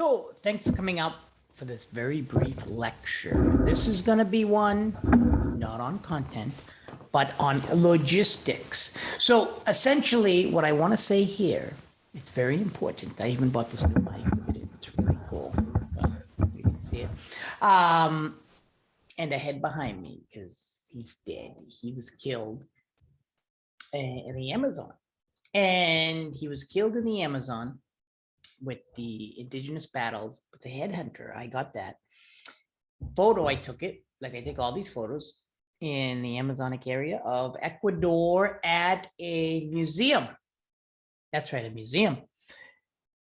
So thanks for coming out for this very brief lecture. This is going to be one not on content, but on logistics. So essentially what I want to say here, it's very important. I even bought this new mic. Look at it. It's pretty cool. You can see it. And a head behind me because he's dead. He was killed in the Amazon. And he was killed in the Amazon with the indigenous battles with the headhunter. I got that photo. I took it, like I take all these photos in the Amazonic area of Ecuador at a museum. That's right, a museum.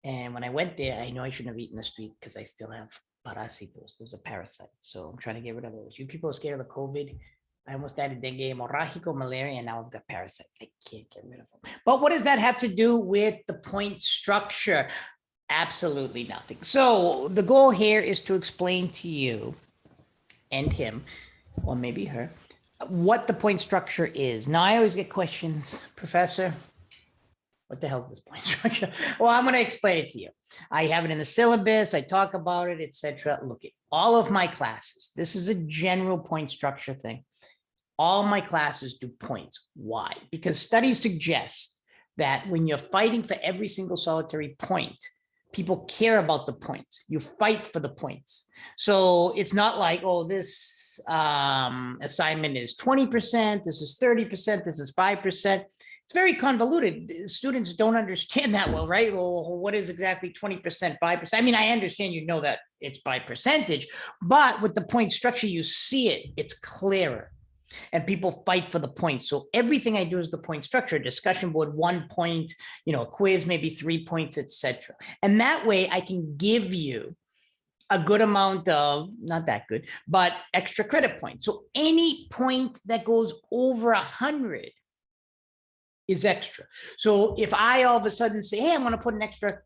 And when I went there, I know I shouldn't have eaten the street because I still have parasitos. Those are parasites. So I'm trying to get rid of those. You people are scared of the COVID. I almost died of dengue hemorrhagico, malaria, and now I've got parasites. I can't get rid of them. But what does that have to do with the point structure? Absolutely nothing. So the goal here is to explain to you and him, or maybe her, what the point structure is. Now, I always get questions, Professor, what the hell is this point structure? Well, I'm going to explain it to you. I have it in the syllabus. I talk about it, etc. Look at all of my classes. This is a general point structure thing. All my classes do points. Why? Because studies suggest that when you're fighting for every single solitary point, people care about the points. You fight for the points. So it's not like, oh, this assignment is 20%, this is 30%, this is 5%. It's very convoluted. Students don't understand that well, right? Well, what is exactly 20%, 5%? I mean, I understand you know that it's by percentage, but with the point structure, you see it, it's clearer. And people fight for the points. So everything I do is the point structure, discussion board, 1 point, a quiz, maybe 3 points, etc. And that way I can give you a good amount of, not that good, but extra credit points. So any point that goes over 100 is extra. So if I all of a sudden say, hey, I'm going to put an extra,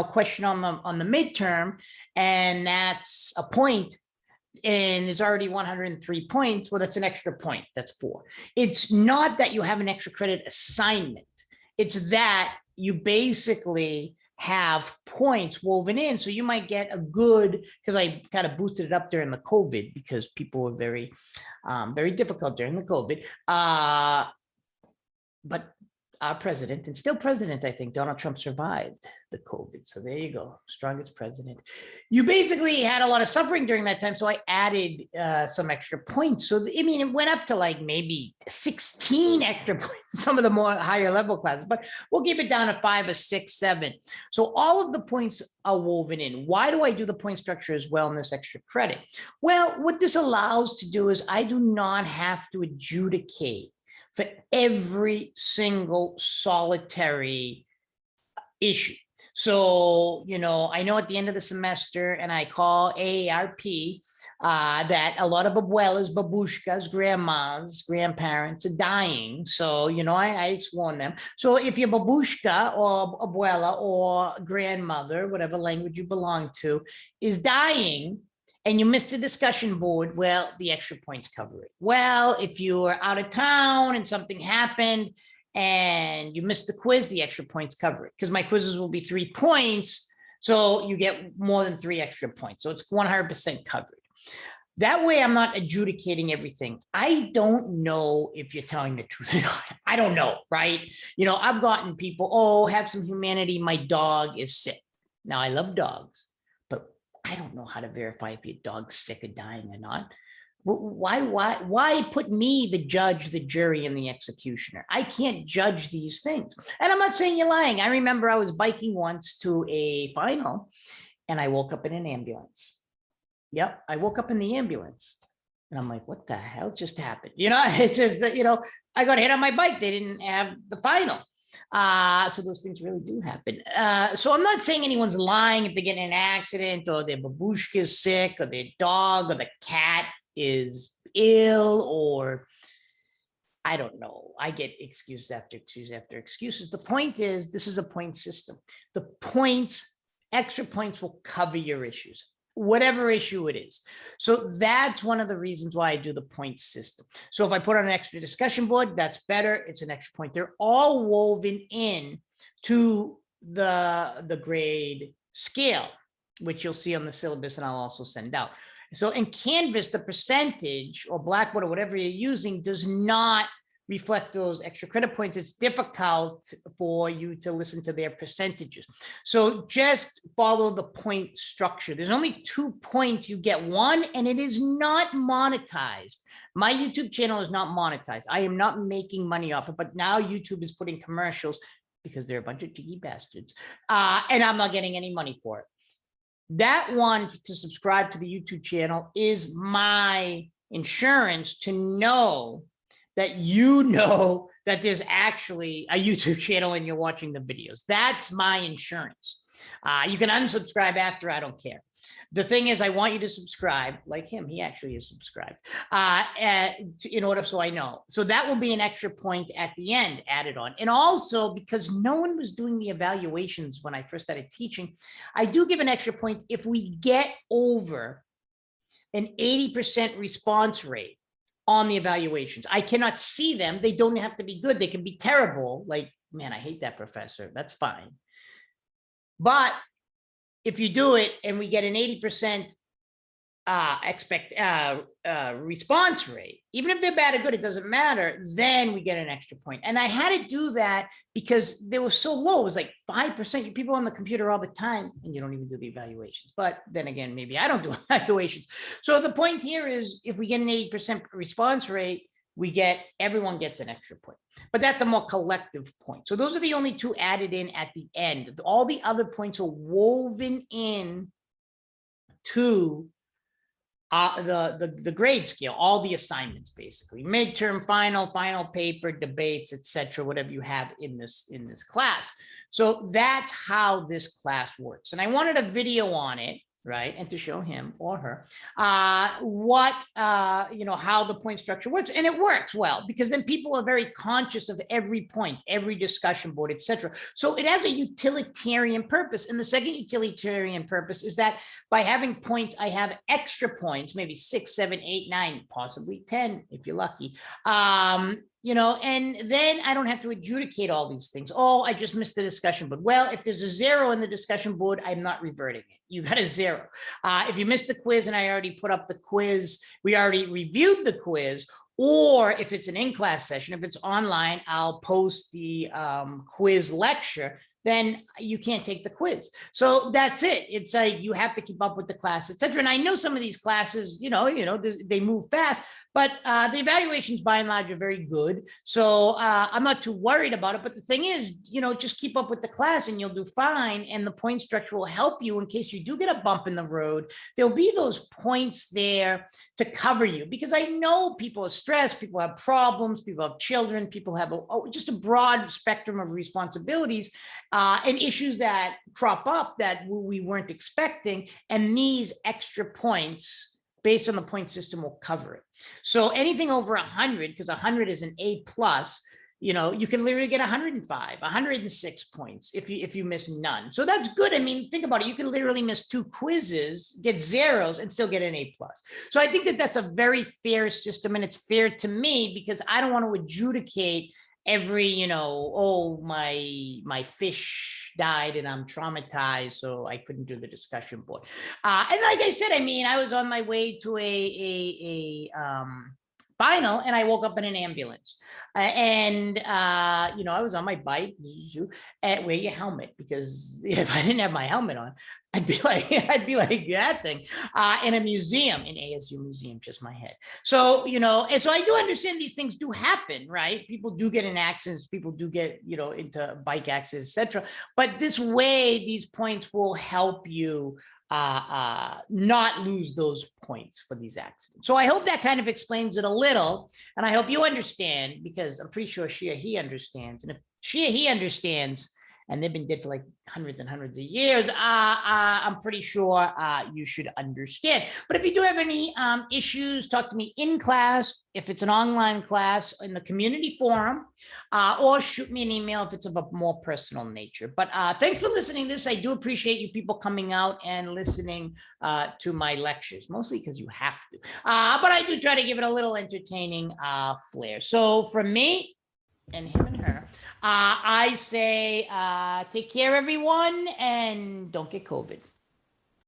question on the midterm, and that's a point, and it's already 103 points, well, that's an extra point. That's 4. It's not that you have an extra credit assignment. It's that you basically have points woven in. So you might get a good, because I kind of boosted it up during the COVID because people were very, very difficult during the COVID. But our president, and still president, I think, Donald Trump, survived the COVID. So there you go, strongest president. You basically had a lot of suffering during that time. So I added some extra points. So, I mean, it went up to like maybe 16 extra points, some of the more higher level classes, but we'll keep it down to 5 or 6, 7. So all of the points are woven in. Why do I do the point structure as well in this extra credit? Well, what this allows to do is I do not have to adjudicate for every single solitary issue. So, I know at the end of the semester, and I call AARP, that a lot of abuelas, babushkas, grandmas, grandparents are dying. So, I warn them. So if your babushka or abuela or grandmother, whatever language you belong to, is dying, and you missed a discussion board, well, the extra points cover it. Well, if you were out of town and something happened and you missed the quiz, the extra points cover it, because my quizzes will be 3 points. So you get more than 3 extra points. So it's 100% covered. That way, I'm not adjudicating everything. I don't know if you're telling the truth or not. I don't know, right? I've gotten people, oh, have some humanity. My dog is sick. Now, I love dogs, but I don't know how to verify if your dog's sick or dying or not. Why put me, the judge, the jury, and the executioner? I can't judge these things. And I'm not saying you're lying. I remember I was biking once to a final, and I woke up in an ambulance. Yep, I woke up in the ambulance. And I'm like, what the hell just happened? It's just, I got hit on my bike. They didn't have the final. So those things really do happen. So I'm not saying anyone's lying if they get in an accident or their babushka is sick or their dog or the cat is ill, or I don't know. I get excuse after excuse after excuses. The point is, this is a point system. The points, extra points will cover your issues, whatever issue it is. So that's one of the reasons why I do the point system. So if I put on an extra discussion board, that's better. It's an extra point. They're all woven in to the grade scale. which you'll see on the syllabus and I'll also send out. So in Canvas, the percentage or Blackboard or whatever you're using does not reflect those extra credit points. It's difficult for you to listen to their percentages. So just follow the point structure. There's only 2 points. You get one, and it is not monetized. My YouTube channel is not monetized. I am not making money off it, but now YouTube is putting commercials because they're a bunch of cheeky bastards. And I'm not getting any money for it. That one, to subscribe to the YouTube channel, is my insurance to know that you know that there's actually a YouTube channel and you're watching the videos. That's my insurance. You can unsubscribe after, I don't care. The thing is, I want you to subscribe like him. He actually is subscribed in order so I know. So that will be an extra point at the end added on. And also because no one was doing the evaluations when I first started teaching, I do give an extra point if we get over an 80% response rate on the evaluations. I cannot see them. They don't have to be good. They can be terrible. Like, man, I hate that professor. That's fine. But if you do it and we get an 80% response rate, even if they're bad or good, it doesn't matter, then we get an extra point. And I had to do that because they were so low. It was like 5%. People on the computer all the time, and you don't even do the evaluations. But then again, maybe I don't do evaluations. So the point here is if we get an 80% response rate, everyone gets an extra point, but that's a more collective point. So those are the only 2 added in at the end. All the other points are woven in to the grade scale, all the assignments, basically midterm, final paper, debates, etc., whatever you have in this class. So that's how this class works. And I wanted a video on it, right? And to show him or her how the point structure works. And it works well because then people are very conscious of every point, every discussion board, etc. So it has a utilitarian purpose. And the second utilitarian purpose is that by having points, I have extra points, maybe 6, 7, 8, 9, possibly 10 if you're lucky. And then I don't have to adjudicate all these things. Oh, I just missed the discussion board. Well, if there's a 0 in the discussion board, I'm not reverting it. You got a 0. If you missed the quiz and I already put up the quiz, we already reviewed the quiz, or if it's an in-class session, if it's online, I'll post the quiz lecture, then you can't take the quiz. So that's it. It's like you have to keep up with the class, etc. And I know some of these classes, they move fast, but the evaluations by and large are very good. So I'm not too worried about it. But the thing is, just keep up with the class and you'll do fine. And the point structure will help you in case you do get a bump in the road. There'll be those points there to cover you because I know people are stressed, people have problems, people have children, people have just a broad spectrum of responsibilities and issues that crop up that we weren't expecting. And these extra points based on the point system will cover it. So anything over 100, because 100 is an A+, you can literally get 105, 106 points if you miss none. So that's good. I mean, think about it. You can literally miss 2 quizzes, get 0s, and still get an A+. So I think that that's a very fair system, and it's fair to me because I don't want to adjudicate every, my fish died and I'm traumatized, so I couldn't do the discussion board. And like I said, I was on my way to a final and I woke up in an ambulance I was on my bike and wear your helmet because if I didn't have my helmet on, I'd be like that thing in a museum, in ASU museum, just my head. So, and so I do understand these things do happen, right? People do get in accidents, people do get, into bike accidents, etc. But this way, these points will help you not lose those points for these accidents. So I hope that kind of explains it a little, and I hope you understand because I'm pretty sure she or he understands. And if she or he understands, and they've been dead for like hundreds and hundreds of years, I'm pretty sure you should understand. But if you do have any issues, talk to me in class, if it's an online class, in the community forum, or shoot me an email if it's of a more personal nature. But thanks for listening to this. I do appreciate you people coming out and listening to my lectures, mostly because you have to. But I do try to give it a little entertaining flair. So from me, and him and her, I say take care, everyone, and don't get COVID.